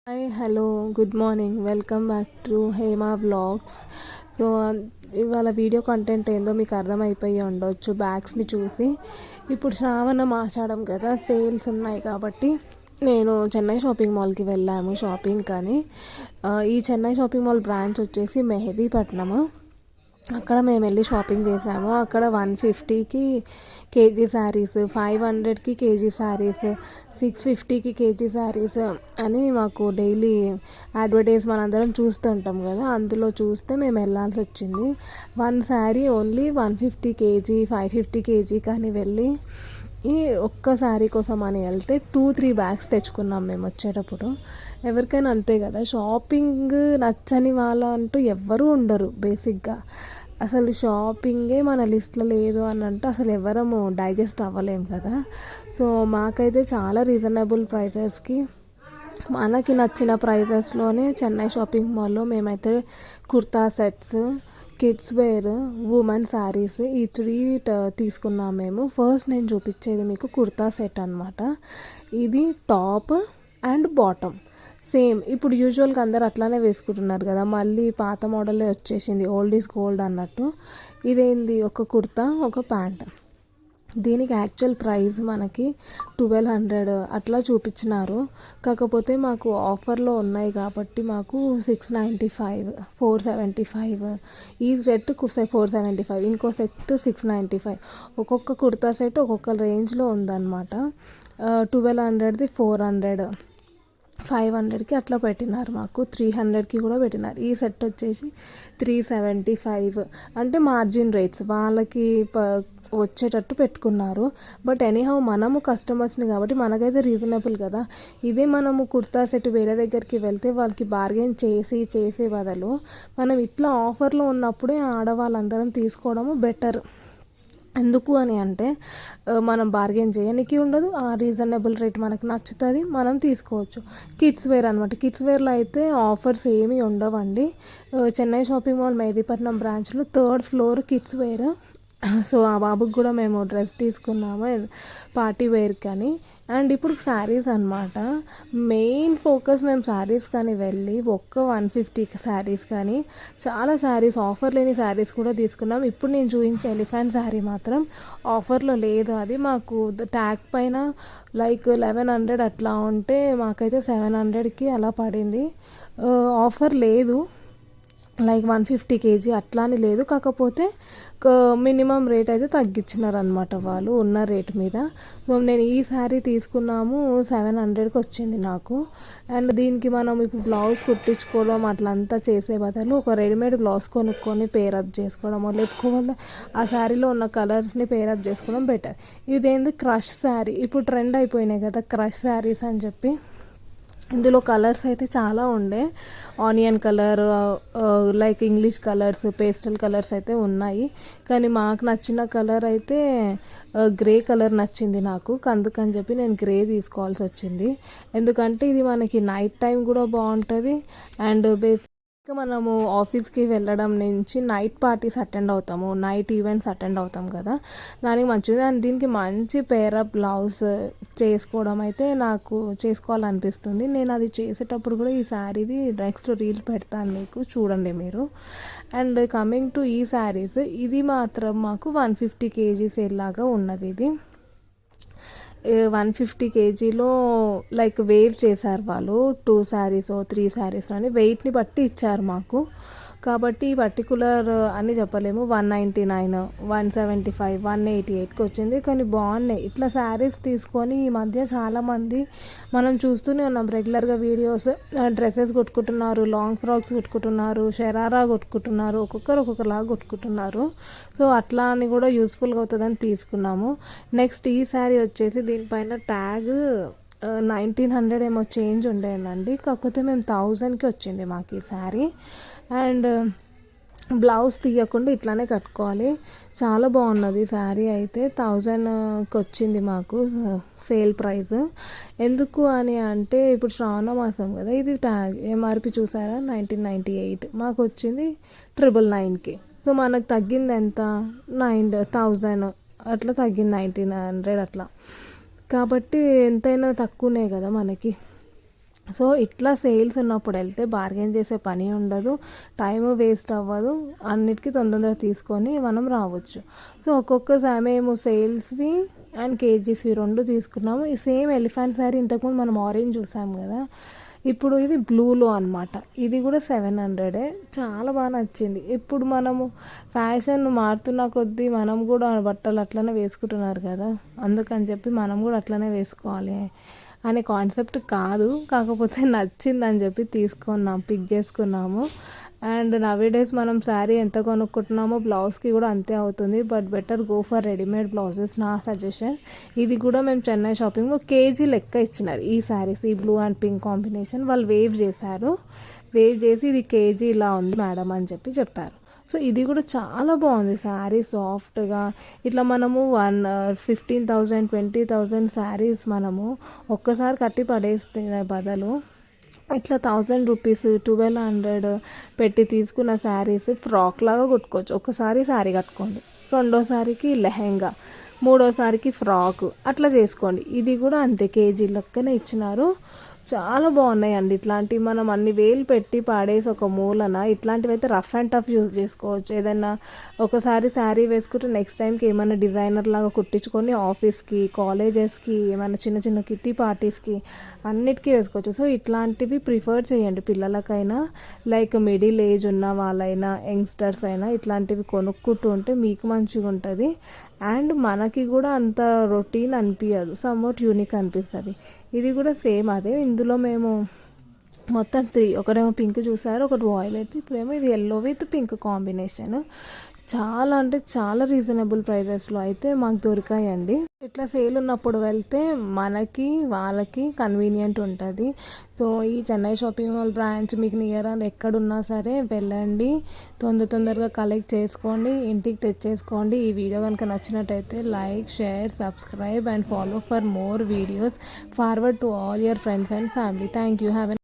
Hi hello good morning welcome back to Hema vlogs. So ఇవాళ video content ఏందో మీకు అర్థమైపోయి ఉండొచ్చు బ్యాగ్స్ని చూసి. ఇప్పుడు శ్రావణ ఆషాఢం కదా, సేల్స్ ఉన్నాయి కాబట్టి నేను చెన్నై షాపింగ్ మాల్కి వెళ్ళాము షాపింగ్ కానీ. ఈ చెన్నై షాపింగ్ మాల్ బ్రాంచ్ వచ్చేసి మెహదీపట్నము. అక్కడ మేము వెళ్ళి షాపింగ్ చేసాము. అక్కడ 150కి కేజీ శారీస్, 500కి కేజీ శారీస్, 650కి కేజీ శారీస్ అని మాకు డైలీ అడ్వర్టైజ్ మనందరం చూస్తుంటాం కదా, అందులో చూస్తే మేము వెళ్ళాల్సి వచ్చింది. One sari only 150 KG, 550 KG కానీ వెళ్ళి ఈ ఒక్క శారీ కోసం అని వెళ్తే 2-3 బ్యాగ్స్ తెచ్చుకున్నాం మేము వచ్చేటప్పుడు. ఎవరికైనా అంతే కదా, షాపింగ్ నచ్చని వాళ్ళు అంటూ ఎవ్వరూ ఉండరు బేసిక్గా. అసలు షాపింగే మన లిస్ట్లో లేదు అని అంటే అసలు ఎవరము డైజెస్ట్ అవ్వలేము కదా. సో మాకైతే చాలా రీజనబుల్ ప్రైజెస్కి మనకి నచ్చిన ప్రైజెస్లోనే చెన్నై షాపింగ్ మాల్లో మేమైతే kurta sets, kids wear, women saris ఈ 3 తీసుకున్నాం మేము. ఫస్ట్ నేను చూపించేది మీకు కుర్తా సెట్ అనమాట. ఇది టాప్ అండ్ బాటమ్ సేమ్. ఇప్పుడు యూజువల్గా అందరు అట్లానే వేసుకుంటున్నారు కదా, మళ్ళీ పాత మోడలే వచ్చేసింది, ఓల్డ్ ఈజ్ గోల్డ్ అన్నట్టు. ఇదేంది, ఒక కుర్తా ఒక ప్యాంట్. దీనికి యాక్చువల్ ప్రైస్ మనకి 1200 అట్లా చూపించినారు. కాకపోతే మాకు ఆఫర్లో ఉన్నాయి కాబట్టి మాకు 695, 475. ఈ సెట్ 475, ఇంకో సెట్ 695. ఒక్కొక్క కుర్తా సెట్ ఒక్కొక్క రేంజ్లో ఉందన్నమాట. 1200ది 400, 500కి అట్లా పెట్టినారు మాకు, 300కి కూడా పెట్టినారు. ఈ సెట్ వచ్చేసి 375. అంటే మార్జిన్ రేట్స్ వాళ్ళకి వచ్చేటట్టు పెట్టుకున్నారు. బట్ ఎనీహౌ మనము కస్టమర్స్ని కాబట్టి మనకైతే రీజనబుల్ కదా. ఇదే మనము కుర్తా సెట్ వేరే దగ్గరికి వెళ్తే వాళ్ళకి బార్గెన్ చేసే బదులు మనం ఇట్లా ఆఫర్లో ఉన్నప్పుడే ఆడవాళ్ళందరం తీసుకోవడము బెటర్. ఎందుకు అని అంటే మనం బార్గెన్ చేయడానికి ఉండదు, ఆ రీజనబుల్ రేట్ మనకు నచ్చుతుంది, మనం తీసుకోవచ్చు. కిడ్స్ వేర్ అనమాట. కిడ్స్ వేర్లో అయితే ఆఫర్స్ ఏమీ ఉండవండి. చెన్నై షాపింగ్ మాల్ మెహదీపట్నం బ్రాంచ్లో 3rd floor kids wear. So ఆ బాబుకి కూడా మేము డ్రెస్ తీసుకున్నాము పార్టీ వేర్ కానీ. అండ్ ఇప్పుడు శారీస్ అనమాట. మెయిన్ ఫోకస్ మేము శారీస్ కానీ వెళ్ళి ఒక్క 150 శారీస్ కానీ చాలా శారీస్, ఆఫర్ లేని శారీస్ కూడా తీసుకున్నాం. ఇప్పుడు నేను చూపించే ఎలిఫెంట్ శారీ మాత్రం ఆఫర్లో లేదు. అది మాకు ట్యాగ్ పైన లైక్ 1100 అట్లా ఉంటే మాకైతే 700కి అలా పడింది. ఆఫర్ లేదు, లైక్ 150 కేజీ అట్లా అని లేదు. కాకపోతే మినిమం రేట్ అయితే తగ్గించినారు అనమాట వాళ్ళు ఉన్న రేట్ మీద. సో నేను ఈ శారీ తీసుకున్నాము, 700కి వచ్చింది నాకు. అండ్ దీనికి మనం ఇప్పుడు బ్లౌజ్ కుట్టించుకోవడం అట్లంతా చేసే బదులు ఒక రెడీమేడ్ బ్లౌజ్ కొనుక్కొని పేరప్ చేసుకోవడమో, లేకపోతే ఆ శారీలో ఉన్న కలర్స్ని పేరప్ చేసుకోవడం బెటర్. ఇదేంది క్రష్ శారీ, ఇప్పుడు ట్రెండ్ అయిపోయినాయి కదా క్రష్ శారీస్ అని చెప్పి. ఇందులో కలర్స్ అయితే చాలా ఉండే, onion colour, like English colours, pastel colours అయితే ఉన్నాయి. కానీ మాకు నచ్చిన కలర్ అయితే గ్రే కలర్ నచ్చింది నాకు. అందుకని చెప్పి నేను గ్రే తీసుకోవాల్సి వచ్చింది. ఎందుకంటే ఇది మనకి నైట్ టైం కూడా బాగుంటుంది. అండ్ మనము ఆఫీస్కి వెళ్ళడం నుంచి నైట్ పార్టీస్ అటెండ్ అవుతాము, నైట్ ఈవెంట్స్ అటెండ్ అవుతాం కదా, దానికి మంచిది. అండ్ దీనికి మంచి పేరప్ బ్లౌజ్ చేసుకోవడం అయితే నాకు చేసుకోవాలనిపిస్తుంది. నేను అది చేసేటప్పుడు కూడా ఈ శారీది నెక్స్ట్ రీల్ పెడతాను మీకు, చూడండి మీరు. అండ్ కమింగ్ టు ఈ శారీస్, ఇది మాత్రం మాకు 150 కేజీస్ లాగా ఉన్నది. ఇది 150 కేజీలో లైక్ వేవ్ చేశారు వాళ్ళు, 2 శారీస్ 3 శారీస్ అని వెయిట్ని బట్టి ఇచ్చారు మాకు. కాబట్టి ఈ పర్టికులర్ అని చెప్పలేము. 199, 175, 188కి వచ్చింది. కానీ బాగున్నాయి. ఇట్లా శారీస్ తీసుకొని ఈ మధ్య చాలామంది మనం చూస్తూనే ఉన్నాం రెగ్యులర్గా వీడియోస్, డ్రెస్సెస్ కొట్టుకుంటున్నారు, లాంగ్ ఫ్రాక్స్ కొట్టుకుంటున్నారు, షరారా కొట్టుకుంటున్నారు, ఒక్కొక్కరు ఒక్కొక్కలాగా కొట్టుకుంటున్నారు. సో అట్లా అని కూడా యూస్ఫుల్గా అవుతుందని తీసుకున్నాము. నెక్స్ట్ ఈ శారీ వచ్చేసి దీనిపైన ట్యాగ్ 1900 ఏమో చేంజ్ ఉండేనండి. కాకపోతే మేము 1000కి వచ్చింది మాకు ఈ శారీ. అండ్ బ్లౌజ్ తీయకుండా ఇట్లానే కట్టుకోవాలి. చాలా బాగున్నది శారీ అయితే. 1000కి వచ్చింది మాకు సేల్ ప్రైస్. ఎందుకు అని అంటే ఇప్పుడు శ్రావణ మాసం కదా, ఇది ట్యాగ్ ఎంఆర్పి చూసారా 1998, మాకు వచ్చింది 999కి. సో మనకు తగ్గింది ఎంత, 9000 అట్లా తగ్గింది, 1900 అట్లా. కాబట్టి ఎంతైనా తక్కువనే కదా మనకి. సో ఇట్లా సేల్స్ ఉన్నప్పుడు వెళ్తే బార్గెన్ చేసే పని ఉండదు, టైం వేస్ట్ అవ్వదు, అన్నిటికీ తొందరగా తీసుకొని మనం రావచ్చు. సో ఒక్కొక్కసారి మేము సేల్స్వి అండ్ కేజీస్వి 2 తీసుకున్నాము. ఈ సేమ్ ఎలిఫెంట్ శారీ ఇంతకుముందు మనం ఆరెంజ్ చూసాము కదా, ఇప్పుడు ఇది బ్లూలో అనమాట. ఇది కూడా 700. చాలా బాగా నచ్చింది. ఇప్పుడు మనము ఫ్యాషన్ మారుతున్న కొద్దీ మనం కూడా బట్టలు అట్లనే వేసుకుంటున్నారు కదా, అందుకని చెప్పి మనం కూడా అట్లనే వేసుకోవాలి అనే కాన్సెప్ట్ కాదు, కాకపోతే నచ్చిందని చెప్పి పిక్ చేసుకున్నాము. అండ్ నవేడేస్ మనం శారీ ఎంత కొనుక్కుంటున్నామో బ్లౌజ్కి కూడా అంతే అవుతుంది. But better go for readymade blouses, నా సజెషన్. ఇది కూడా మేము చెన్నై షాపింగ్లో కేజీ లెక్క ఇచ్చినారు ఈ శారీస్. ఈ బ్లూ అండ్ పింక్ కాంబినేషన్ వాళ్ళు వేవ్ చేసి ఇది కేజీ ఇలా ఉంది మేడం అని చెప్పారు. సో ఇది కూడా చాలా బాగుంది శారీ, సాఫ్ట్గా. ఇట్లా మనము 15,000 20,000 శారీస్ మనము ఒక్కసారి కట్టి పడేస్తే బదులు ఇట్లా 1,000 రూపీస్ 1,200 పెట్టి తీసుకున్న శారీస్ ఫ్రాక్ లాగా కుట్టుకోవచ్చు. ఒకసారి శారీ కట్టుకోండి, రెండోసారికి లెహెంగా, మూడోసారికి ఫ్రాక్ అట్లా చేసుకోండి. ఇది కూడా అంతే కేజీ లెక్కనే ఇచ్చినారు. చాలా బాగున్నాయండి. ఇట్లాంటివి మనం అన్ని వేలు పెట్టి పాడేసి ఒక మూలన ఇట్లాంటివి అయితే రఫ్ అండ్ టఫ్ యూజ్ చేసుకోవచ్చు. ఏదైనా ఒకసారి శారీ వేసుకుంటే నెక్స్ట్ టైంకి ఏమైనా డిజైనర్ లాగా కుట్టించుకొని ఆఫీస్కి, కాలేజెస్కి, ఏమైనా చిన్న చిన్న కిట్టి పార్టీస్కి అన్నిటికీ వేసుకోవచ్చు. సో ఇట్లాంటివి ప్రిఫర్ చేయండి పిల్లలకైనా, లైక్ మిడిల్ ఏజ్ ఉన్న వాళ్ళైనా, యంగ్స్టర్స్ అయినా ఇట్లాంటివి కొనుక్కుంటూ ఉంటే మీకు మంచిగా ఉంటుంది. అండ్ మనకి కూడా అంత రొటీన్ అనిపించదు, సమ్వాట్ యూనిక్ అనిపిస్తుంది. ఇది కూడా సేమ్ అదే. ఇందులో మేము మొత్తం 3, ఒకటేమో పింక్ చూసారు, ఒకటి వాయిలెట్, ఇప్పుడేమో ఇది ఎల్లో విత్ పింక్ కాంబినేషన్. చాలా అంటే చాలా రీజనబుల్ ప్రైజెస్లో అయితే మాకు దొరికాయండి. ఇట్లా సేల్ ఉన్నప్పుడు వెళ్తే మనకి వాళ్ళకి కన్వీనియంట్ ఉంటుంది. సో ఈ చెన్నై షాపింగ్ మాల్ బ్రాంచ్ మీకు నియర్ అని ఎక్కడున్నా సరే వెళ్ళండి, తొందరగా కలెక్ట్ చేసుకోండి, ఇంటికి తెచ్చేసుకోండి. ఈ వీడియో కనుక నచ్చినట్టయితే like, share, subscribe and follow for more videos. Forward to all your friends and family. Thank you. Have